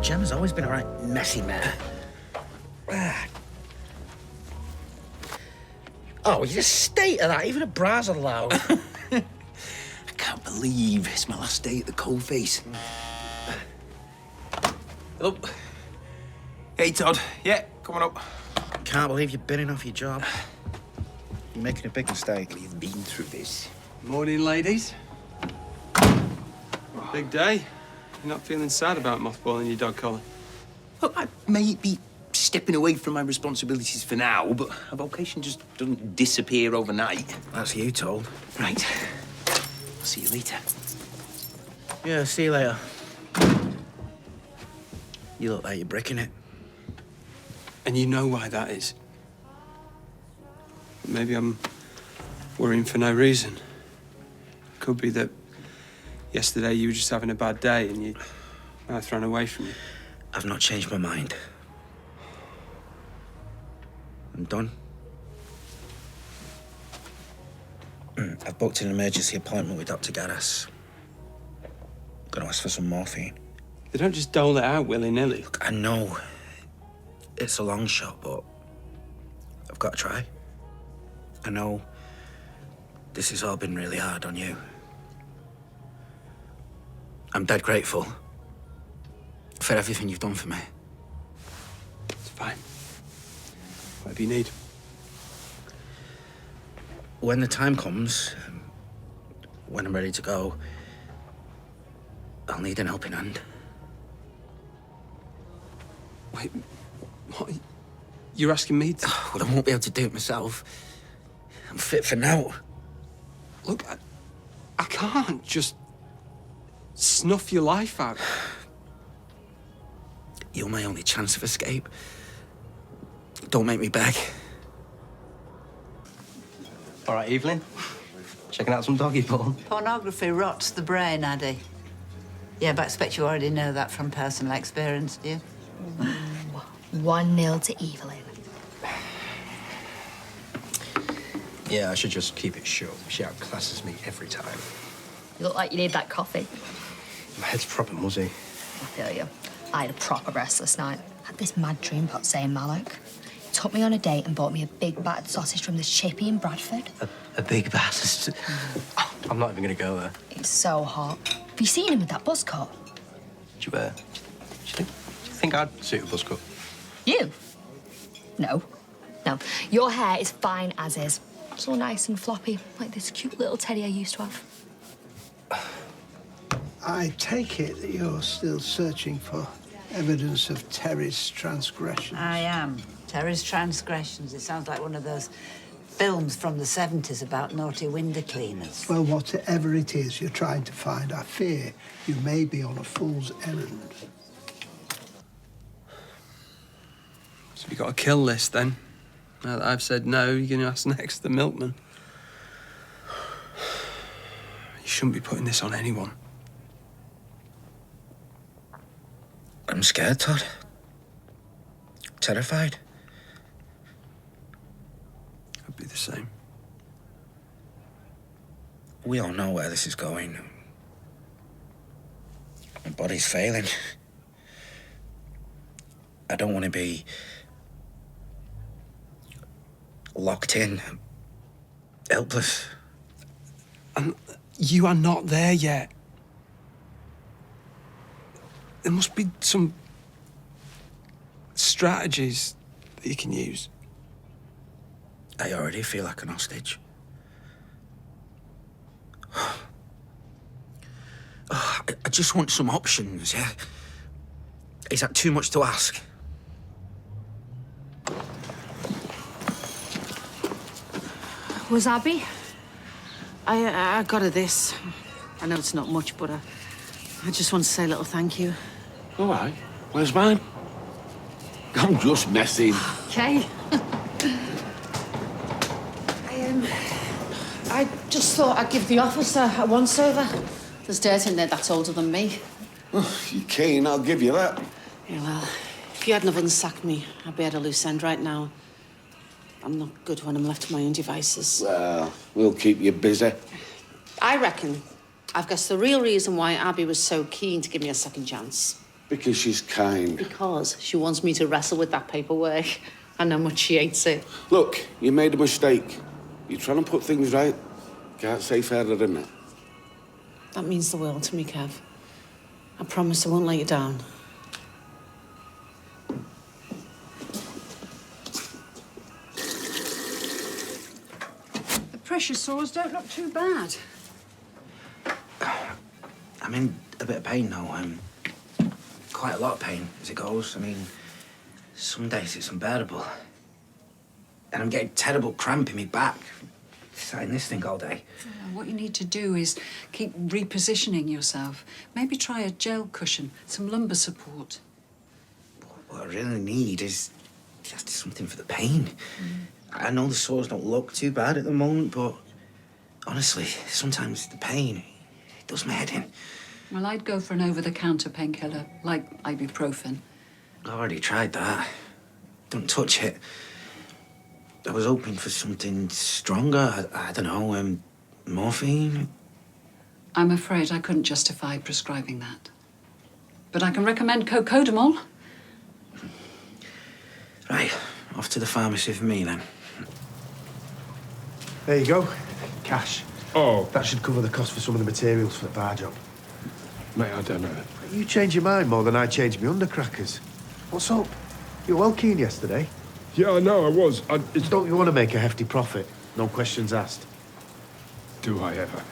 Gemma's always been a right messy man. Oh, you just state of that. Even a bra's allowed. I can't believe it's my last day at the coalface. Hello. Hey, Todd. Yeah, come on up. Can't believe you're binning off your job. You're making a big mistake. We've been through this. Morning, ladies. Big day. You're not feeling sad about mothballing your dog collar? Look, I may be stepping away from my responsibilities for now, but a vocation just doesn't disappear overnight. That's you told. Right. I'll see you later. Yeah, see you later. You look like you're bricking it. And you know why that is. Maybe I'm worrying for no reason. Could be that yesterday you were just having a bad day and your mouth ran away from you. I've not changed my mind. I'm done. I've booked an emergency appointment with Dr. Gaddis. Gonna ask for some morphine. They don't just dole it out willy-nilly. Look, I know it's a long shot, but I've got to try. I know this has all been really hard on you. I'm dead grateful for everything you've done for me. It's fine. Whatever you need. When the time comes, when I'm ready to go, I'll need an helping hand. Wait, what? You're asking me to... Well, I won't be able to do it myself. I'm fit for now. Look, I can't just snuff your life out. You're my only chance of escape. Don't make me beg. All right, Evelyn. Checking out some doggy porn. Pornography rots the brain, Addy. Yeah, but I expect you already know that from personal experience, do you? 1-0 to Evelyn. Yeah, I should just keep it short. She outclasses me every time. You look like you need that coffee. My head's proper muzzy. I feel you. I had a proper restless night. Had this mad dream about saying Malloc. He took me on a date and bought me a big battered sausage from this chippy in Bradford. A big bastard. I'm not even going to go there. It's so hot. Have you seen him with that buzz cut? Do you think I'd suit a buzz cut? You? No. No. Your hair is fine as is. It's all nice and floppy, like this cute little teddy I used to have. I take it that you're still searching for evidence of Terry's transgressions. I am. Terry's transgressions. It sounds like one of those films from the 70s about naughty window cleaners. Well, whatever it is you're trying to find, I fear you may be on a fool's errand. So you got a kill list, then? Now that I've said no, you're going to ask next the milkman. You shouldn't be putting this on anyone. I'm scared, Todd. Terrified. I'd be the same. We all know where this is going. My body's failing. I don't want to be locked in, helpless. And you are not there yet. There must be some strategies that you can use. I already feel like an hostage. I just want some options, yeah? Is that too much to ask? Was Abby? I got her this. I know it's not much, but I just want to say a little thank you. All right. Where's mine? I'm just messing. Okay. I just thought I'd give the officer a once-over. There's dirt in there that's older than me. Oh, you're keen, I'll give you that. Yeah, well, if you hadn't have unsacked me, I'd be at a loose end right now. I'm not good when I'm left to my own devices. Well, we'll keep you busy. I reckon I've guessed the real reason why Abby was so keen to give me a second chance. Because she's kind. Because she wants me to wrestle with that paperwork. And how much she hates it. Look, you made a mistake. You're trying to put things right. Can't say fairer than that. That means the world to me, Kev. I promise I won't let you down. The pressure sores don't look too bad. I'm in a bit of pain now. Quite a lot of pain as it goes. I mean, some days it's unbearable. And I'm getting terrible cramp in my back. Sat in this thing all day. What you need to do is keep repositioning yourself. Maybe try a gel cushion, some lumbar support. What I really need is just something for the pain. I know the sores don't look too bad at the moment, but honestly, sometimes the pain, it does my head in. Well, I'd go for an over-the-counter painkiller, like ibuprofen. I already tried that. Don't touch it. I was hoping for something stronger. I don't know, morphine? I'm afraid I couldn't justify prescribing that. But I can recommend cocodamol. Right, off to the pharmacy for me then. There you go. Cash. Oh. That should cover the cost for some of the materials for the bar job. Mate, I don't know. You changed your mind more than I changed my undercrackers. What's up? You were well keen yesterday. Yeah, I know, I was. Don't you want to make a hefty profit? No questions asked. Do I ever?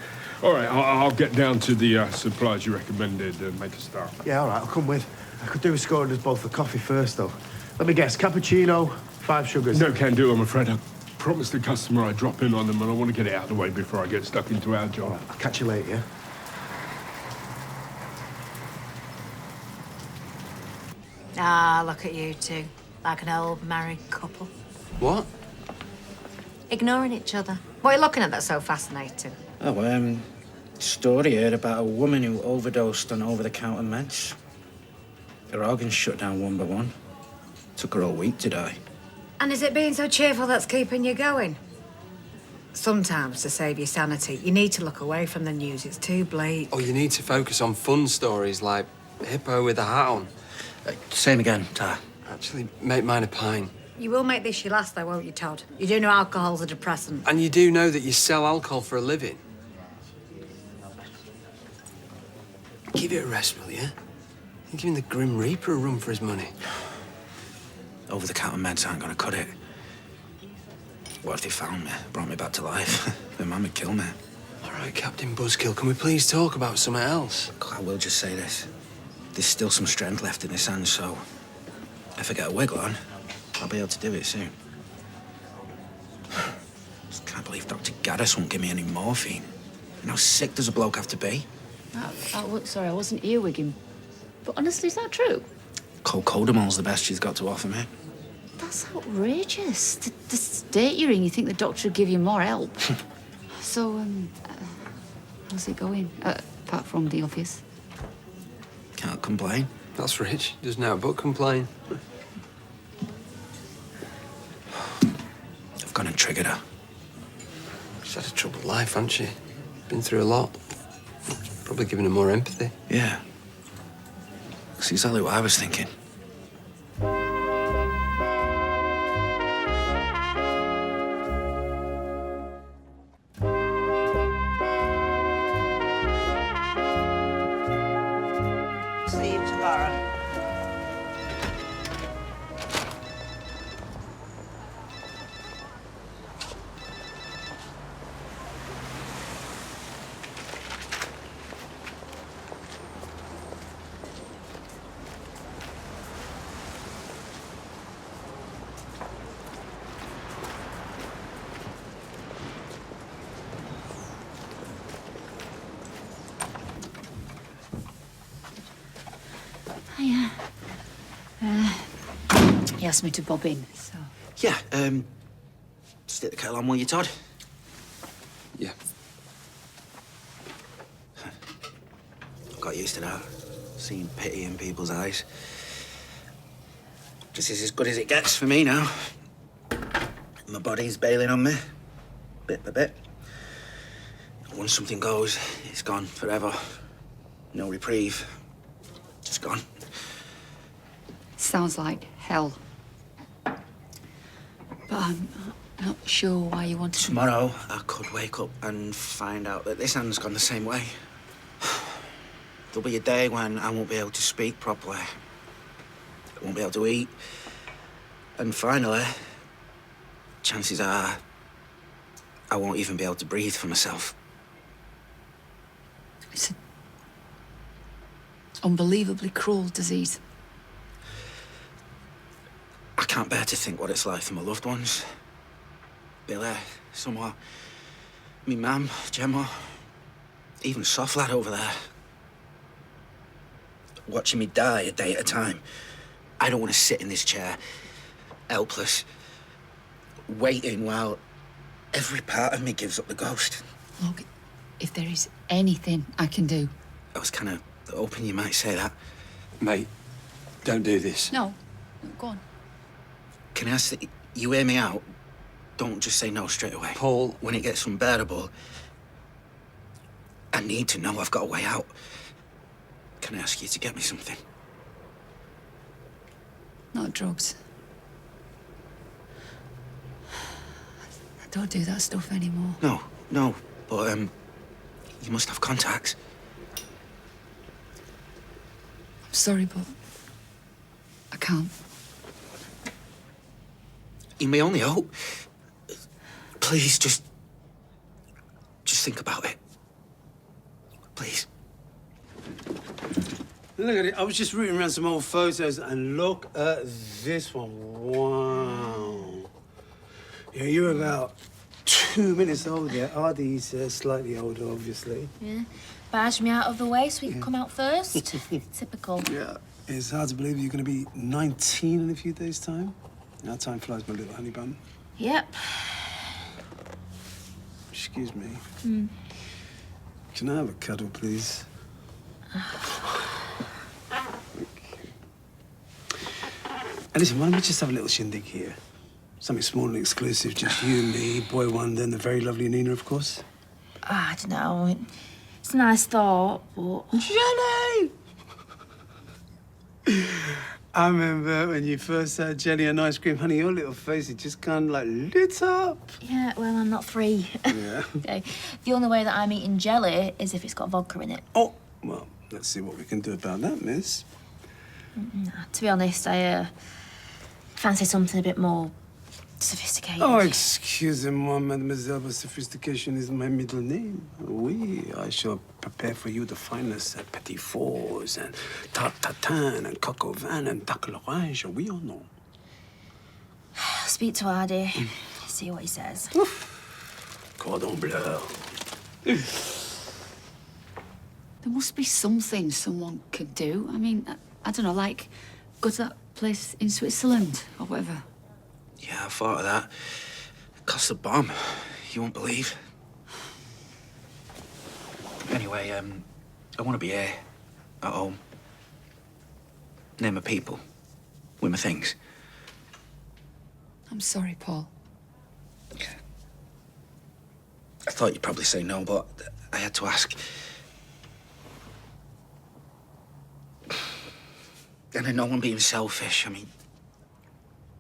All right, I'll get down to the supplies you recommended and make a start. Yeah, all right, I'll come with. I could do with scoring us both for coffee first, though. Let me guess, cappuccino, 5 sugars. No can do, I'm afraid. I promised the customer I'd drop in on them, and I want to get it out of the way before I get stuck into our job. All right, I'll catch you later, yeah? Ah, look at you two. Like an old married couple. What? Ignoring each other. What are you looking at that's so fascinating? Oh, story here about a woman who overdosed on over-the-counter meds. Her organs shut down one by one. Took her a week to die. And is it being so cheerful that's keeping you going? Sometimes, to save your sanity, you need to look away from the news. It's too bleak. Oh, you need to focus on fun stories like Hippo with a hat on. Same again, Tar. Actually, make mine a pint. You will make this your last, though, won't you, Todd? You do know alcohol's a depressant. And you do know that you sell alcohol for a living. Give it a rest, will you? You're giving the Grim Reaper a run for his money. Over-the-counter meds aren't gonna cut it. What if they found me, brought me back to life? Their mum would kill me. All right, Captain Buzzkill, can we please talk about something else? I will just say this. There's still some strength left in this hand, so if I get a wiggle on, I'll be able to do it soon. Just can't believe Dr. Gaddis won't give me any morphine. And how sick does a bloke have to be? Sorry, I wasn't earwigging. But honestly, is that true? Cocodamol's the best she's got to offer me. That's outrageous. The state you're in, you think the doctor would give you more help. So, how's it going? Apart from the office? Can't complain. That's rich. Doesn't know but complain. I've gone and triggered her. She's had a troubled life, hasn't she? Been through a lot. Probably given her more empathy. Yeah. That's exactly what I was thinking. See you tomorrow. Hiya. He asked me to bob in, so... Yeah, stick the kettle on, will you, Todd? Yeah. I've got used to that. Seeing pity in people's eyes. This is as good as it gets for me now. My body's bailing on me, bit by bit. Once something goes, it's gone forever. No reprieve. Just gone. Sounds like hell. But I'm not sure why you wanted to... Tomorrow, I could wake up and find out that this hand's gone the same way. There'll be a day when I won't be able to speak properly. I won't be able to eat. And finally, chances are, I won't even be able to breathe for myself. It's an unbelievably cruel disease. I can't bear to think what it's like for my loved ones. Billy, somewhat. Me mum, Gemma, even Soft Lad over there. Watching me die a day at a time. I don't want to sit in this chair, helpless, waiting while every part of me gives up the ghost. Look, if there is anything I can do... I was kind of hoping you might say that. Mate, don't do this. No, go on. Can I ask that you hear me out? Don't just say no straight away. Paul. When it gets unbearable, I need to know I've got a way out. Can I ask you to get me something? Not drugs. I don't do that stuff anymore. No, but, you must have contacts. I'm sorry, but I can't. You're my only hope. Please, just think about it. Please. Look at it. I was just rooting around some old photos, and look at this one. Wow. Yeah, you're about 2 minutes older. Ardy's slightly older, obviously. Yeah. Barge me out of the way so we can come out first. Typical. Yeah. It's hard to believe you're going to be 19 in a few days' time. Now time flies, my little honey bun. Yep. Excuse me. Can I have a cuddle, please? And listen, why don't we just have a little shindig here? Something small and exclusive, just you and me, Boy Wonder, and the very lovely Nina, of course. I don't know. It's a nice thought, but... Jenny! I remember when you first had jelly and ice cream, honey, your little face, it just kind of like lit up. Yeah, well, I'm not free. Yeah. Okay. The only way that I'm eating jelly is if it's got vodka in it. Oh, well, let's see what we can do about that, miss. To be honest, I fancy something a bit more sophisticated. Oh, excusez-moi, mademoiselle, but sophistication is my middle name. Oui, I shall prepare for you the finest petit fours and tarte tatin and coq au vin and duck l'orange, oui or no? Speak to Ardy, see what he says. Cordon bleu. There must be something someone could do. I mean, I don't know, like go to that place in Switzerland or whatever. Yeah, I thought of that. It costs a bomb. You won't believe. Anyway, I want to be here, at home. Near my people, with my things. I'm sorry, Paul. I thought you'd probably say no, but I had to ask. And I know I'm being selfish. I mean,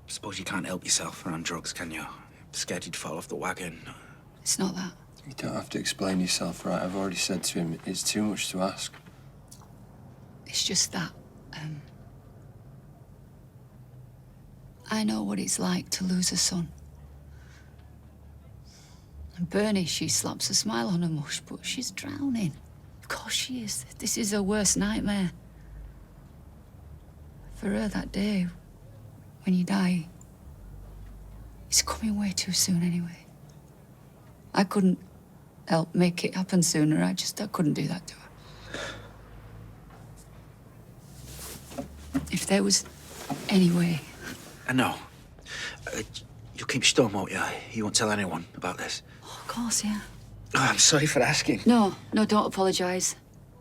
I suppose you can't help yourself around drugs, can you? Scared you'd fall off the wagon. It's not that. You don't have to explain yourself, right? I've already said to him, it's too much to ask. It's just that, I know what it's like to lose a son. And Bernie, she slaps a smile on her mush, but she's drowning. Of course she is. This is her worst nightmare. For her, that day, when you die, it's coming way too soon anyway. I couldn't help make it happen sooner. I couldn't do that to her. If there was any way... I know. You'll keep stum, won't you? You won't tell anyone about this? Oh, of course, yeah. Oh, I'm sorry for asking. No, don't apologise.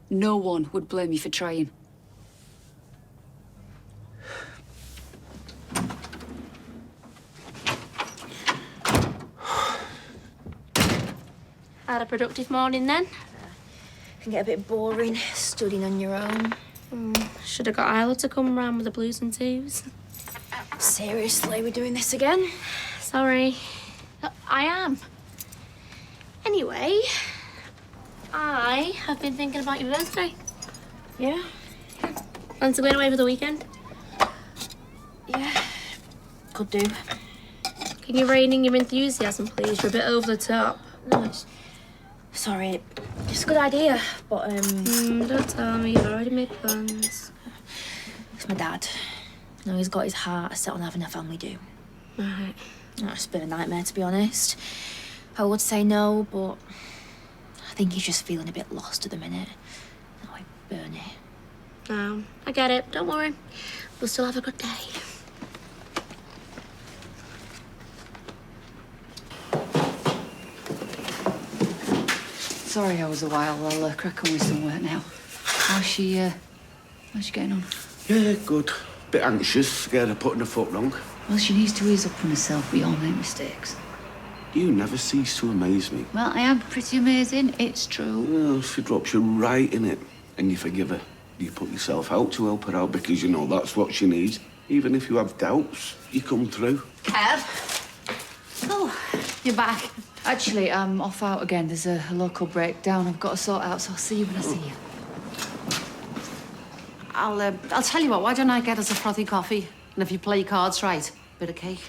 No one would blame you for trying. Had a productive morning then? Can get a bit boring studying on your own. Should have got Isla to come round with the blues and twos. Seriously, we're doing this again? Sorry. I am. Anyway, I have been thinking about your birthday. Yeah? Fancy going away for the weekend? Yeah. Could do. Can you rein in your enthusiasm, please? You're a bit over the top. No, sorry. It's a good idea, but, Don't tell me. You've already made plans. It's my dad. You know, he's got his heart set on having a family do. Right. Oh, it's been a nightmare, to be honest. I would say no, but I think he's just feeling a bit lost at the minute. Oh, Bernie. No, I get it. Don't worry. We'll still have a good day. Sorry I was a while. I'll crack on with some work now. How's she getting on? Yeah, good. Bit anxious, scared of putting her foot wrong. Well, she needs to ease up on herself. We all make mistakes. You never cease to amaze me. Well, I am pretty amazing. It's true. Well, she drops you right in it, and you forgive her. You put yourself out to help her out because you know that's what she needs. Even if you have doubts, you come through. Kev? Oh, you're back. Actually, I'm off out again. There's a local breakdown I've got to sort out, so I'll see you when I see you. I'll tell you what, why don't I get us a frothy coffee? And if you play your cards right, bit of cake.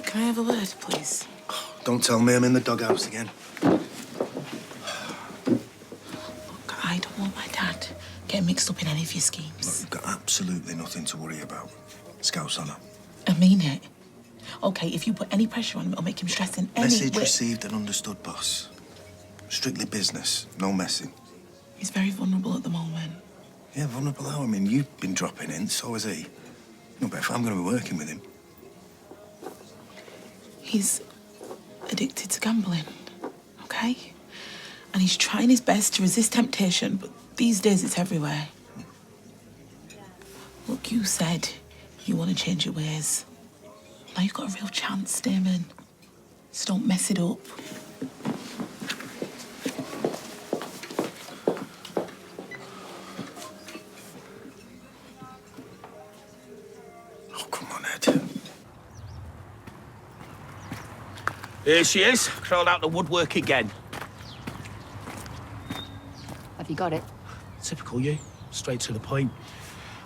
Can I have a word, please? Don't tell me I'm in the doghouse again. I don't want my dad getting mixed up in any of your schemes. Look, you've got absolutely nothing to worry about. Scout's on her. I mean it. Okay, if you put any pressure on him, it'll make him stress in any Message way. received and understood, boss. Strictly business, no messing. He's very vulnerable at the moment. Yeah, vulnerable how? I mean, you've been dropping in, so has he. No, but if I'm going to be working with him... He's addicted to gambling, okay? And he's trying his best to resist temptation, but these days it's everywhere. Look, you said you want to change your ways. Now you've got a real chance, Damon. So don't mess it up. Oh, come on, Ed. Here she is, crawled out the woodwork again. Have you got it? Typical you, straight to the point.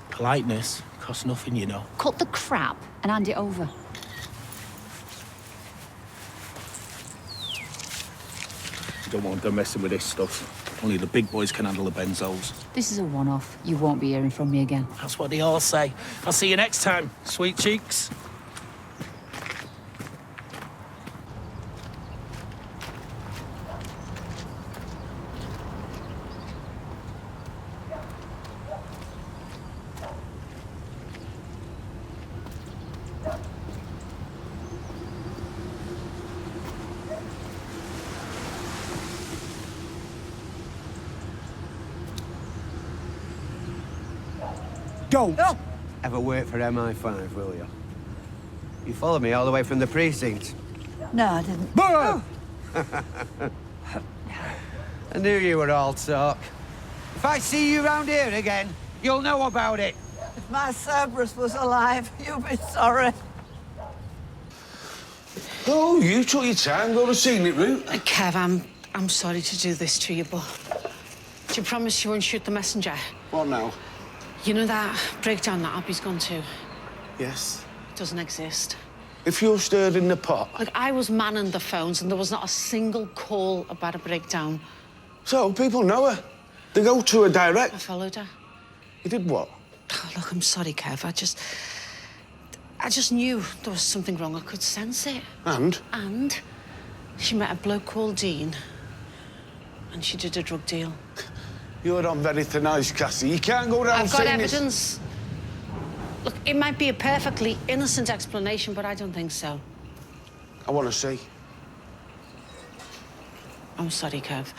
Politeness costs nothing, you know. Cut the crap and hand it over. You don't want them messing with this stuff. Only the big boys can handle the benzos. This is a one-off. You won't be hearing from me again. That's what they all say. I'll see you next time, sweet cheeks. Don't ever work for MI5, will you? You followed me all the way from the precinct. No, I didn't. Oh. I knew you were all talk. If I see you round here again, you'll know about it. If my Cerberus was alive, you'd be sorry. Oh, you took your time, go the scenic route. Kev, I'm sorry to do this to you, but do you promise you won't shoot the messenger? What now? You know that breakdown that Abby's gone to? Yes. It doesn't exist. If you're stirred in the pot... Like, I was manning the phones and there was not a single call about a breakdown. So, people know her. They go to her direct. I followed her. You did what? Oh, look, I'm sorry, Kev. I just knew there was something wrong. I could sense it. And? And she met a bloke called Dean and she did a drug deal. You're on very thin ice, Cassie. You can't go around I've got saying this. evidence. Look, it might be a perfectly innocent explanation, but I don't think so. I want to see. I'm sorry, Kev.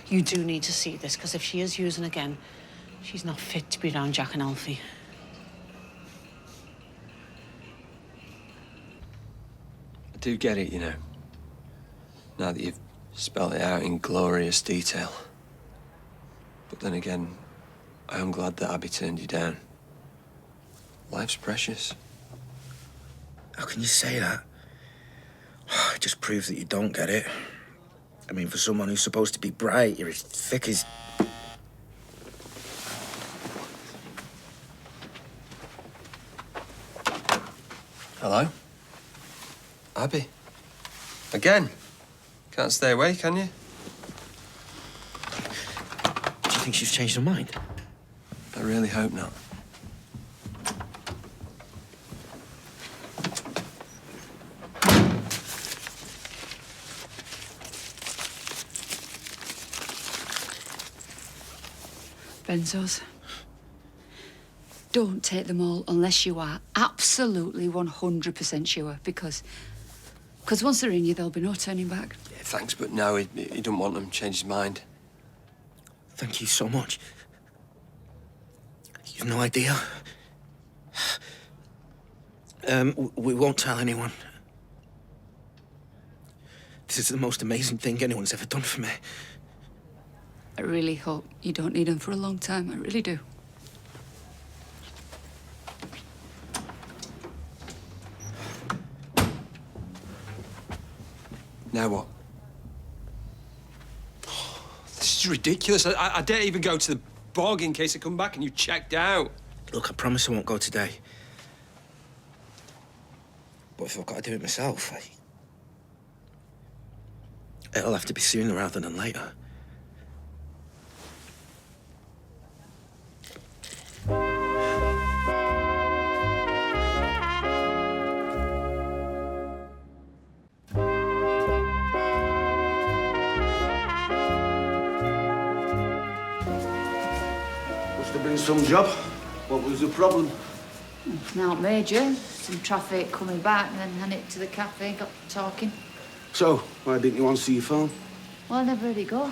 You do need to see this, because if she is using again, she's not fit to be around Jack and Alfie. I do get it, you know. Now that you've Spelled it out in glorious detail. But then again, I am glad that Abby turned you down. Life's precious. How can you say that? It just proves that you don't get it. I mean, for someone who's supposed to be bright, you're as thick as... Hello? Abby? Again? Can't stay away, can you? Do you think she's changed her mind? I really hope not. Benzos. Don't take them all unless you are absolutely 100% sure, because once they're in you, there'll be no turning back. Yeah, thanks, but no, he don't want them. Change his mind. Thank you so much. You've no idea. We won't tell anyone. This is the most amazing thing anyone's ever done for me. I really hope you don't need them for a long time. I really do. Now what? This is ridiculous. I dare even go to the bog in case I come back and you checked out. Look, I promise I won't go today. But if I've got to do it myself, it'll have to be sooner rather than later. Must have been some job. What was the problem? Not major. Some traffic coming back, and then hand it to the cafe, got talking. So, why didn't you answer your phone? Well, I never really go.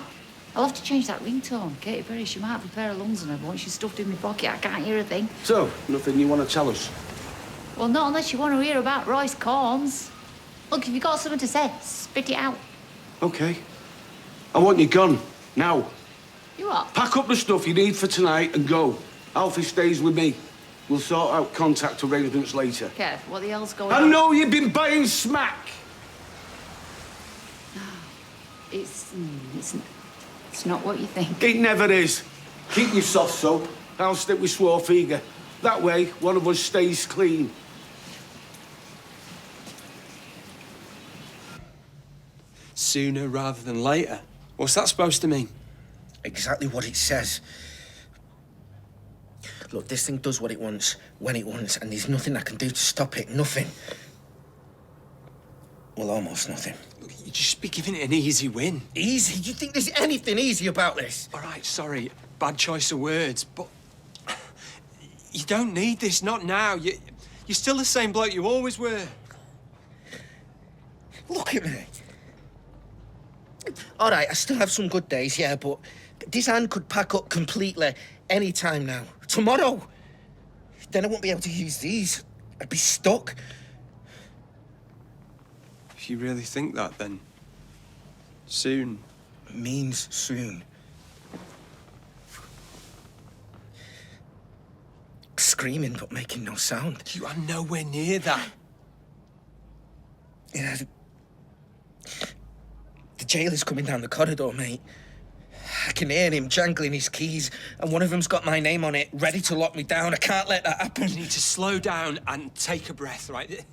I'll have to change that ringtone. Katy Perry, she might have a pair of lungs in her, but once she's stuffed in my pocket, I can't hear a thing. So, nothing you want to tell us? Well, not unless you want to hear about Royce Corns. Look, if you've got something to say, spit it out. Okay. I want you gone. Now. You what? Pack up the stuff you need for tonight and go. Alfie stays with me. We'll sort out contact arrangements later. Kev, what the hell's going on? I know you've been buying smack. It's not what you think. It never is. Keep your soft soap. I'll stick with Swarfiga. That way, one of us stays clean. Sooner rather than later? What's that supposed to mean? Exactly what it says. Look, this thing does what it wants, when it wants, and there's nothing I can do to stop it. Nothing. Well, almost nothing. Look, you just be giving it an easy win. Easy? Do you think there's anything easy about this? All right, sorry. Bad choice of words, but you don't need this, not now. You're still the same bloke you always were. Look at me. All right, I still have some good days, yeah, but this hand could pack up completely any time now. Tomorrow. Then I won't be able to use these. I'd be stuck. If you really think that, then soon means soon. Screaming but making no sound. You are nowhere near that. Yeah. The jailer's coming down the corridor, mate. I can hear him jangling his keys, and one of them's got my name on it, ready to lock me down. I can't let that happen. You need to slow down and take a breath, right?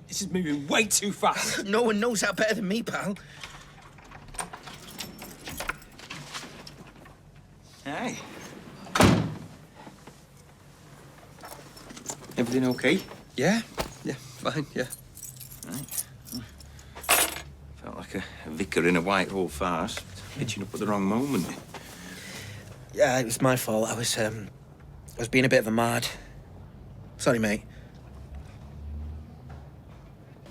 This is moving way too fast. No one knows that better than me, pal. Hey. Everything okay? Yeah, fine, yeah. Right. Felt like a vicar in a Whitehall farce, hitching up at the wrong moment. Yeah, it was my fault. I was being a bit of a mad. Sorry, mate.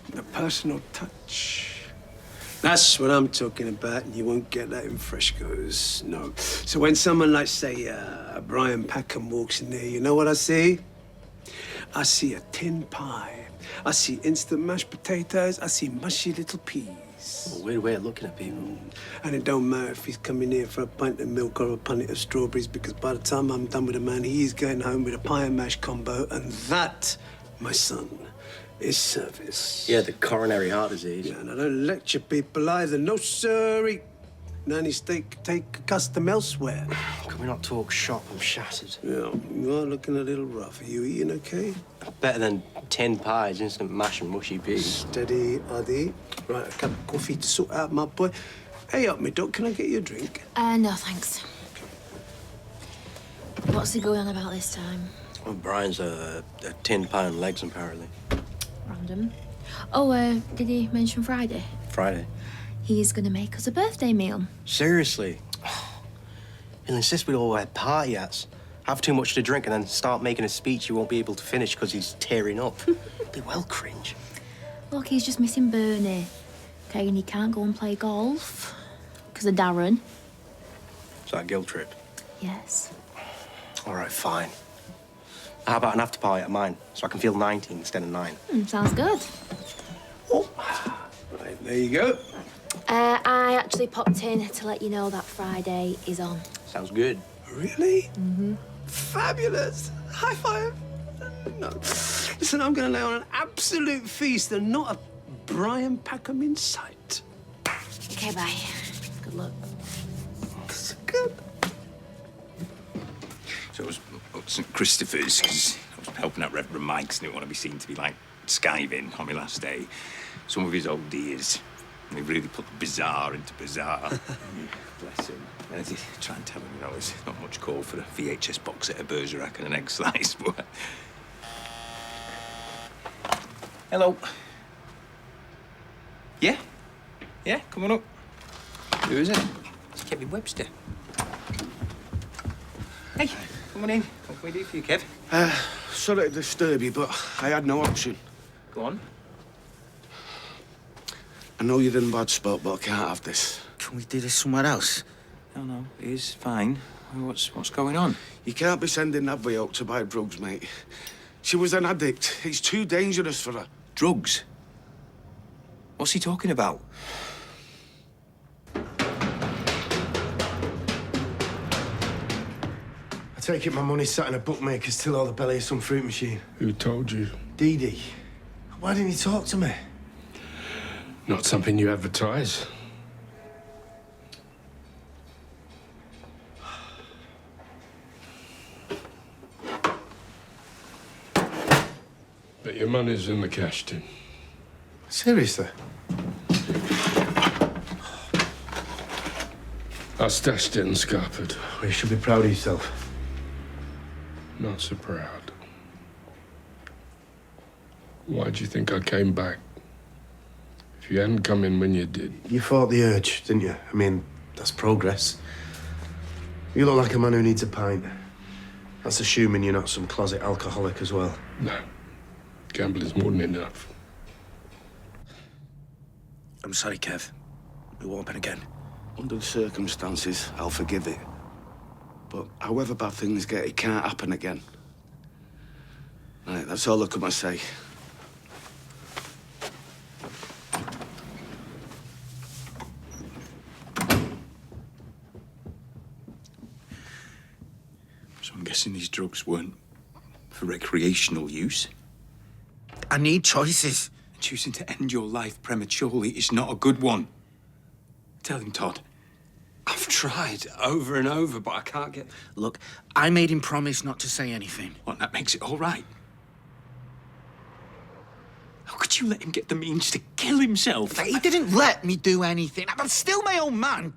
The personal touch. That's what I'm talking about, and you won't get that in Frescoes, no. So when someone like, say, Brian Packham walks in there, you know what I see? I see a tin pie. I see instant mashed potatoes. I see mushy little peas. It's a weird way of looking at people. And it don't matter if he's coming here for a pint of milk or a punnet of strawberries, because by the time I'm done with the man, he's going home with a pie and mash combo, and that, my son, is service. Yeah, the coronary heart disease. Yeah, and I don't lecture people either. No, sirree. Nanny's take custom elsewhere. Can we not talk shop? I'm shattered. Yeah, you are looking a little rough. Are you eating okay? Better than 10 pies, instant mash and mushy peas. Steady, Addy. Right, a cup of coffee to sort out, my boy. Hey up, me doc, can I get you a drink? No, thanks. What's he going on about this time? Well, Brian's a 10-pound legs, apparently. Random. Oh, did he mention Friday? Friday. He's gonna make us a birthday meal. Seriously? He'll insist we all wear party hats, have too much to drink, and then start making a speech he won't be able to finish because he's tearing up. It'll be well cringe. Look, he's just missing Bernie. Okay, and he can't go and play golf because of Darren. Is that a guilt trip? Yes. All right, fine. How about an after party at mine, so I can feel 19 instead of 9? Sounds good. Right, there you go. I actually popped in to let you know that Friday is on. Sounds good. Really? Mm-hmm. Fabulous. High five. No. Listen, I'm going to lay on an absolute feast and not a Brian Packham in sight. Okay, bye. Good luck. Good. So I was at St Christopher's because I was helping out Reverend Mike's and didn't want to be seen to be, like, skiving on my last day. Some of his old dears. And they really put the bizarre into bizarre. Bless him. And I try and tell him, you know, there's not much call for a VHS box set of Bergerac and an egg slice, but... Hello. Yeah? Yeah, come on up. Who is it? It's Kevin Webster. Hey, come on in. What can we do for you, Kev? Sorry to disturb you, but I had no option. Go on. I know you're in a bad spot, but I can't have this. Can we do this somewhere else? No, it is fine. What's going on? You can't be sending that boy out to buy drugs, mate. She was an addict. It's too dangerous for her. Drugs? What's he talking about? I take it my money's sat in a bookmaker's till or the belly of some fruit machine. Who told you? Dee Dee. Why didn't you talk to me? Not something you advertise. But your money's in the cash tin. Seriously? I stashed it and scarpered. Well, you should be proud of yourself. Not so proud. Why do you think I came back? If you hadn't come in when you did. You fought the urge, didn't you? I mean, that's progress. You look like a man who needs a pint. That's assuming you're not some closet alcoholic as well. No. Gambling's more than enough. I'm sorry, Kev. It won't happen again. Under the circumstances, I'll forgive it. But however bad things get, it can't happen again. Right, that's all I come to say. So I'm guessing these drugs weren't for recreational use? I need choices. Choosing to end your life prematurely is not a good one. Tell him, Todd. I've tried over and over, but I can't get... Look, I made him promise not to say anything. Well, that makes it all right. How could you let him get the means to kill himself? He didn't let me do anything. I'm still my own man.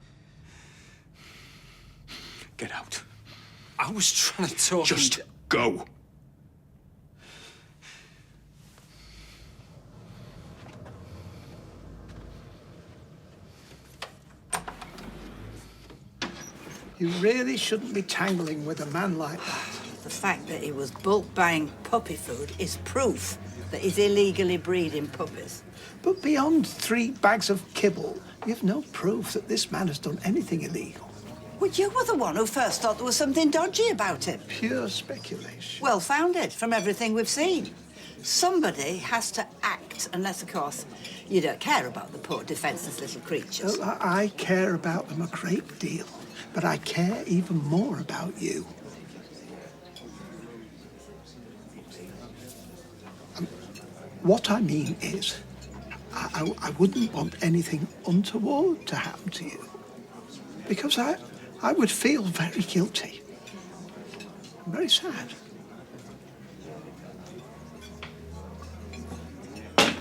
Get out. I was trying to talk... Just Just go. You really shouldn't be tangling with a man like that. The fact that he was bulk buying puppy food is proof that he's illegally breeding puppies. But beyond 3 bags of kibble, you've no proof that this man has done anything illegal. Well, you were the one who first thought there was something dodgy about him. Pure speculation. Well founded from everything we've seen. Somebody has to act, unless, of course, you don't care about the poor defenceless little creatures. Well, I care about them a great deal, but I care even more about you. What I mean is, I wouldn't want anything untoward to happen to you, because I would feel very guilty. I'm very sad.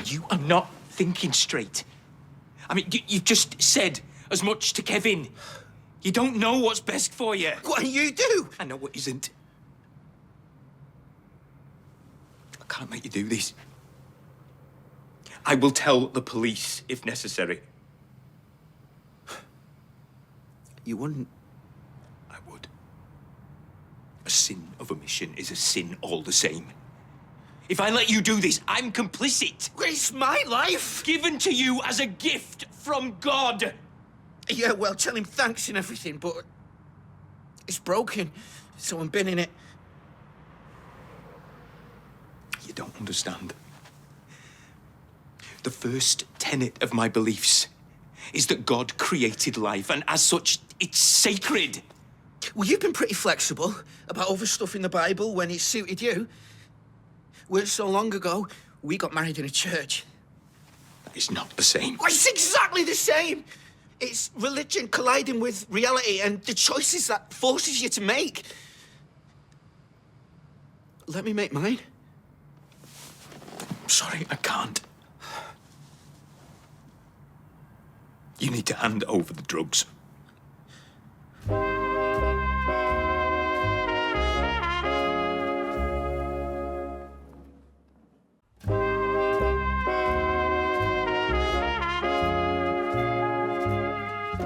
You are not thinking straight. I mean, you've just said as much to Kevin. You don't know what's best for you. What you do? I know what isn't. I can't make you do this. I will tell the police if necessary. You wouldn't? I would. A sin of omission is a sin all the same. If I let you do this, I'm complicit. It's my life. Given to you as a gift from God. Yeah, well, tell him thanks and everything, but it's broken. Someone been in it. You don't understand. The first tenet of my beliefs is that God created life, and as such, it's sacred. Well, you've been pretty flexible about other stuff in the Bible when it suited you. Weren't so long ago, we got married in a church. It's not the same. Oh, it's exactly the same. It's religion colliding with reality and the choices that forces you to make. Let me make mine. I'm sorry, I can't. You need to hand over the drugs.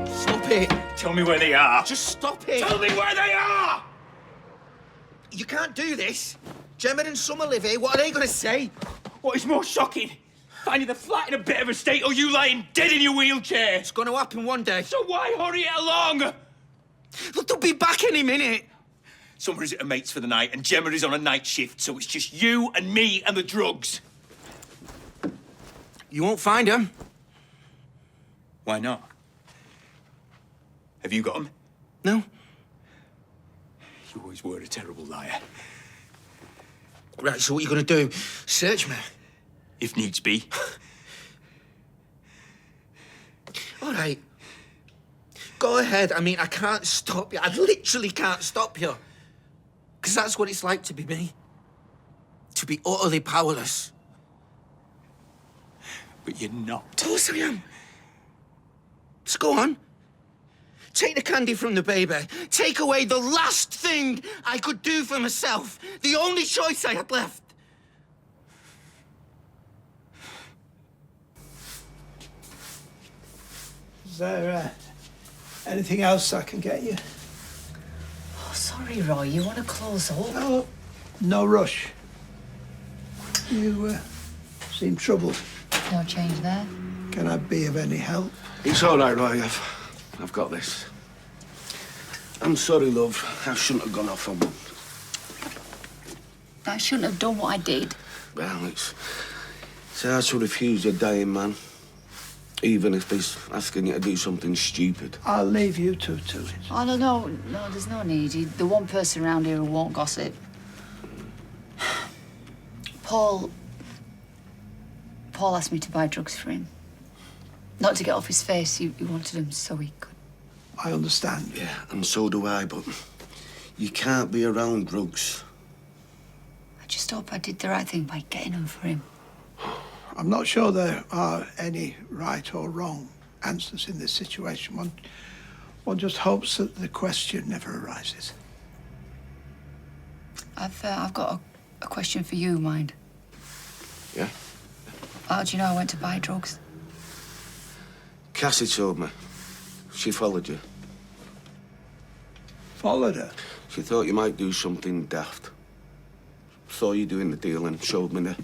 Stop it. Tell me where they are. Just stop it. Tell me where they are! You can't do this. Gemma and Summer live here. What are they going to say? What is more shocking? Finding the flat in a bit of a state or you lying dead in your wheelchair? It's going to happen one day. So why hurry it along? Look, they'll be back any minute. Summer is at her mate's for the night and Gemma is on a night shift, so it's just you and me and the drugs. You won't find them. Why not? Have you got them? No. You always were a terrible liar. Right, so what are you going to do? Search me? If needs be. All right. Go ahead. I mean, I can't stop you. I literally can't stop you. Because that's what it's like to be me. To be utterly powerless. But you're not. Of course I am. Just go on. Take the candy from the baby. Take away the last thing I could do for myself. The only choice I had left. Is there anything else I can get you? Oh, sorry, Roy. You want to close up? Oh, no rush. You seem troubled. No change there? Can I be of any help? It's all right, Roy. I've got this. I'm sorry, love. I shouldn't have gone off on one. I shouldn't have done what I did. Well, it's hard to refuse a dying man, even if he's asking you to do something stupid. I'll leave you two to it. Oh, no, there's no need. You're the one person around here who won't gossip. Paul asked me to buy drugs for him. Not to get off his face. He wanted them so he could. I understand. Yeah, and so do I, but you can't be around drugs. I just hope I did the right thing by getting them for him. I'm not sure there are any right or wrong answers in this situation. One just hopes that the question never arises. I've got a question for you, mind. Yeah? How do you know I went to buy drugs? Cassie told me. She followed you. Followed her? She thought you might do something daft. Saw you doing the deal and showed me the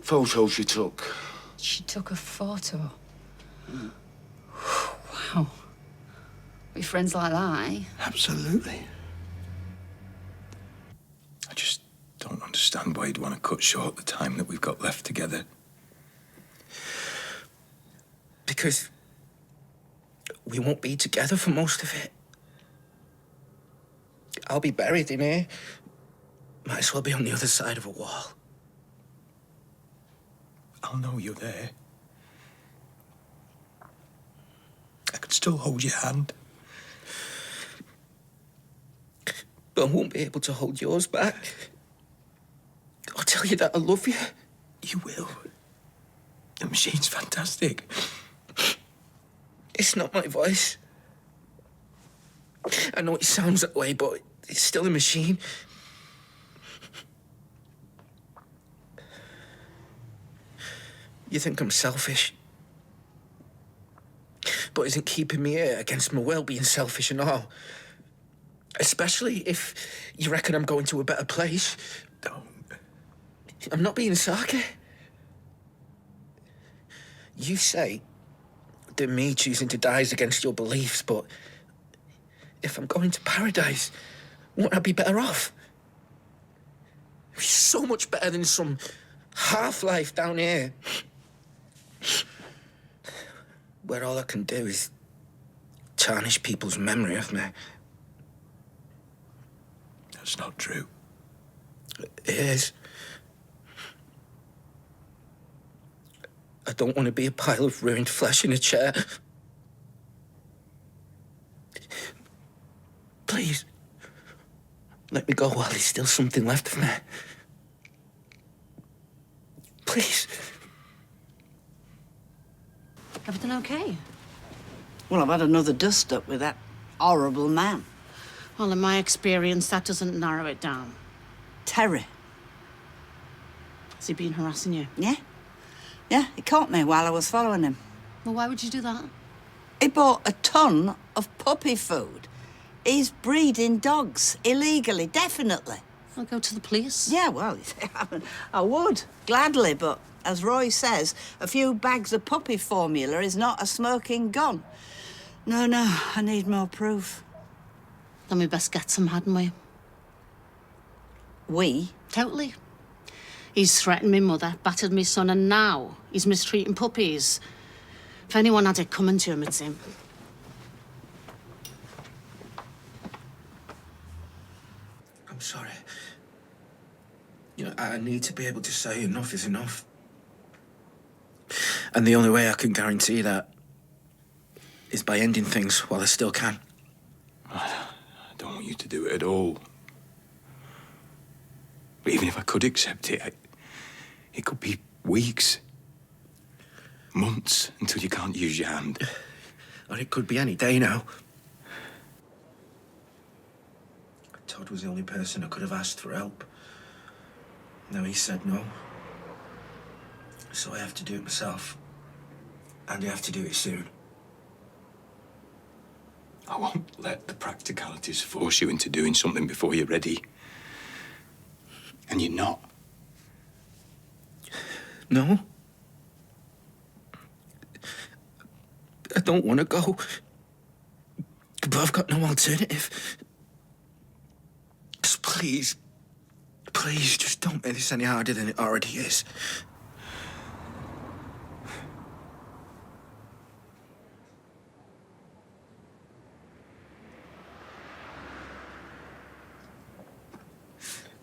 photo she took. She took a photo? Wow. With friends like that, eh? Absolutely. I just don't understand why you'd want to cut short the time that we've got left together. Because we won't be together for most of it. I'll be buried in here. Might as well be on the other side of a wall. I'll know you're there. I could still hold your hand. But I won't be able to hold yours back. I'll tell you that I love you. You will. The machine's fantastic. It's not my voice. I know it sounds that way, but it's still a machine. You think I'm selfish? But isn't keeping me here against my will being selfish and all? Especially if you reckon I'm going to a better place. Don't. I'm not being sarky. You say that me choosing to die is against your beliefs, but if I'm going to paradise, won't I be better off? It's so much better than some half-life down here, where all I can do is tarnish people's memory of me. That's not true. It is. I don't want to be a pile of ruined flesh in a chair. Please, let me go while there's still something left of me. Please. Everything okay? Well, I've had another dust-up with that horrible man. Well, in my experience, that doesn't narrow it down. Terry. Has he been harassing you? Yeah. Yeah, he caught me while I was following him. Well, why would you do that? He bought a ton of puppy food. He's breeding dogs illegally, definitely. I'll go to the police. Yeah, well, I would, gladly, but as Roy says, a few bags of puppy formula is not a smoking gun. No, I need more proof. Then we best get some, hadn't we? We? Totally. He's threatened me mother, battered me son, and now he's mistreating puppies. If anyone had it coming to him, it's him. I'm sorry. You know, I need to be able to say enough is enough. And the only way I can guarantee that is by ending things while I still can. I don't want you to do it at all. But even if I could accept it, it could be weeks, months, until you can't use your hand. Or it could be any day now. Todd was the only person I could have asked for help. Now he said no. So I have to do it myself. And I have to do it soon. I won't let the practicalities force you into doing something before you're ready. And you're not. No. I don't want to go. But I've got no alternative. Just please, just don't make this any harder than it already is.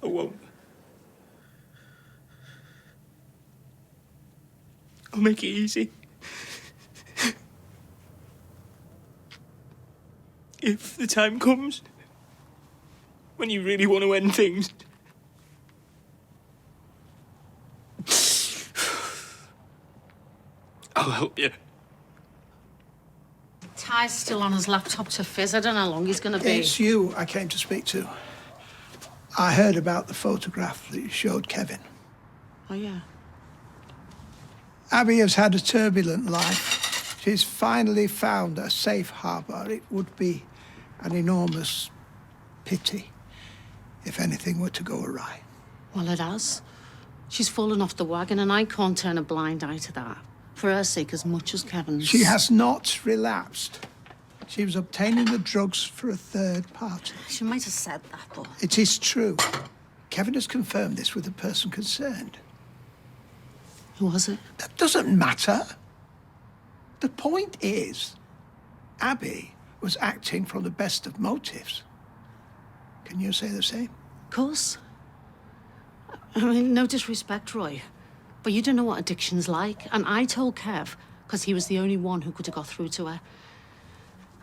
I won't. I'll make it easy. If the time comes when you really want to end things, I'll help you. Ty's still on his laptop to fizz. I don't know how long he's going to be. It's you I came to speak to. I heard about the photograph that you showed Kevin. Oh, yeah. Abby has had a turbulent life. She's finally found a safe harbour. It would be an enormous pity if anything were to go awry. Well, it has. She's fallen off the wagon, and I can't turn a blind eye to that. For her sake as much as Kevin's. She has not relapsed. She was obtaining the drugs for a third party. She might have said that, but... It is true. Kevin has confirmed this with the person concerned. Who was it? That doesn't matter. The point is, Abby was acting from the best of motives. Can you say the same? Of course. I mean, no disrespect, Roy, but you don't know what addiction's like. And I told Kev because he was the only one who could have got through to her.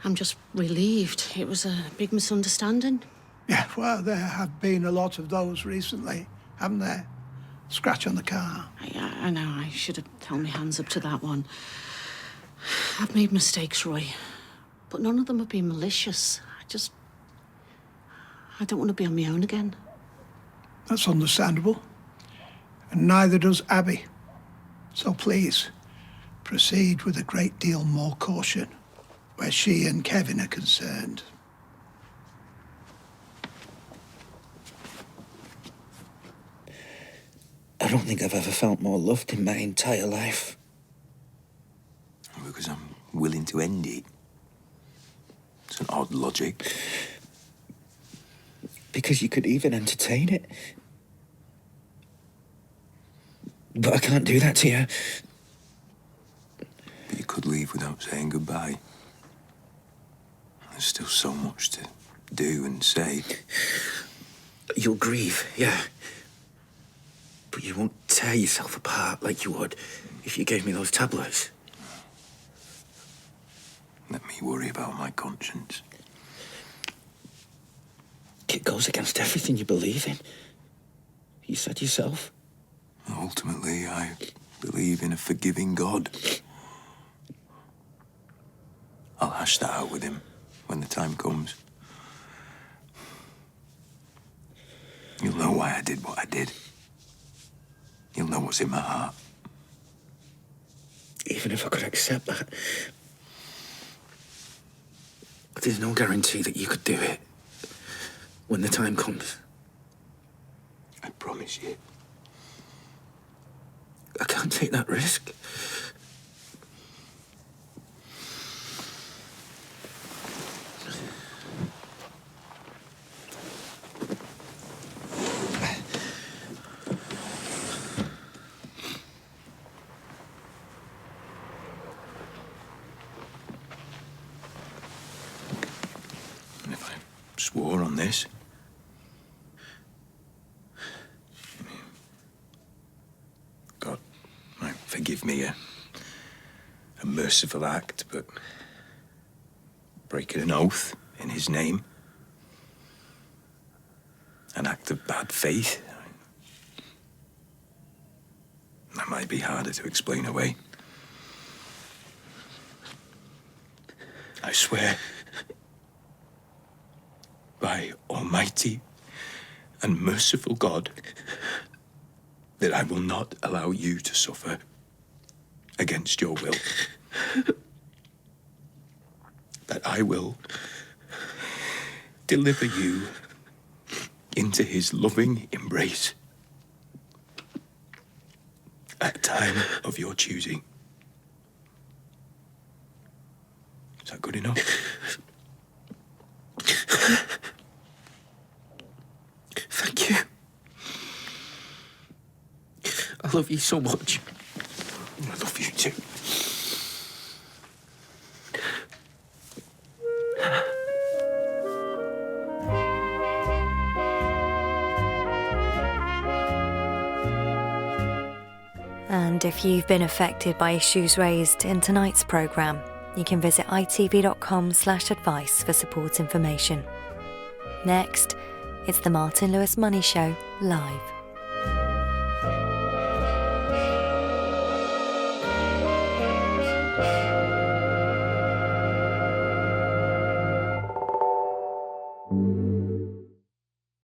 I'm just relieved. It was a big misunderstanding. Yeah, well, there have been a lot of those recently, haven't there? Scratch on the car. I know, I should have held my hands up to that one. I've made mistakes, Roy, but none of them have been malicious. I don't want to be on my own again. That's understandable. And neither does Abby. So please, proceed with a great deal more caution where she and Kevin are concerned. I don't think I've ever felt more loved in my entire life. Because I'm willing to end it. It's an odd logic. Because you could even entertain it. But I can't do that to you. But you could leave without saying goodbye. There's still so much to do and say. You'll grieve, yeah. But you won't tear yourself apart like you would if you gave me those tablets. Let me worry about my conscience. It goes against everything you believe in. You said yourself. Ultimately, I believe in a forgiving God. I'll hash that out with him when the time comes. You'll know why I did what I did. You'll know what's in my heart. Even if I could accept that, there's no guarantee that you could do it when the time comes. I promise you. I can't take that risk. And if I swore on this, God might forgive me a merciful act, but breaking an oath in his name, an act of bad faith, that might be harder to explain away. I swear by Almighty and merciful God that I will not allow you to suffer against your will. That I will deliver you into his loving embrace at time of your choosing. Is that good enough? Thank you. I love you so much. I love you too. And if you've been affected by issues raised in tonight's programme, you can visit itv.com/advice for support information. Next, it's the Martin Lewis Money Show live.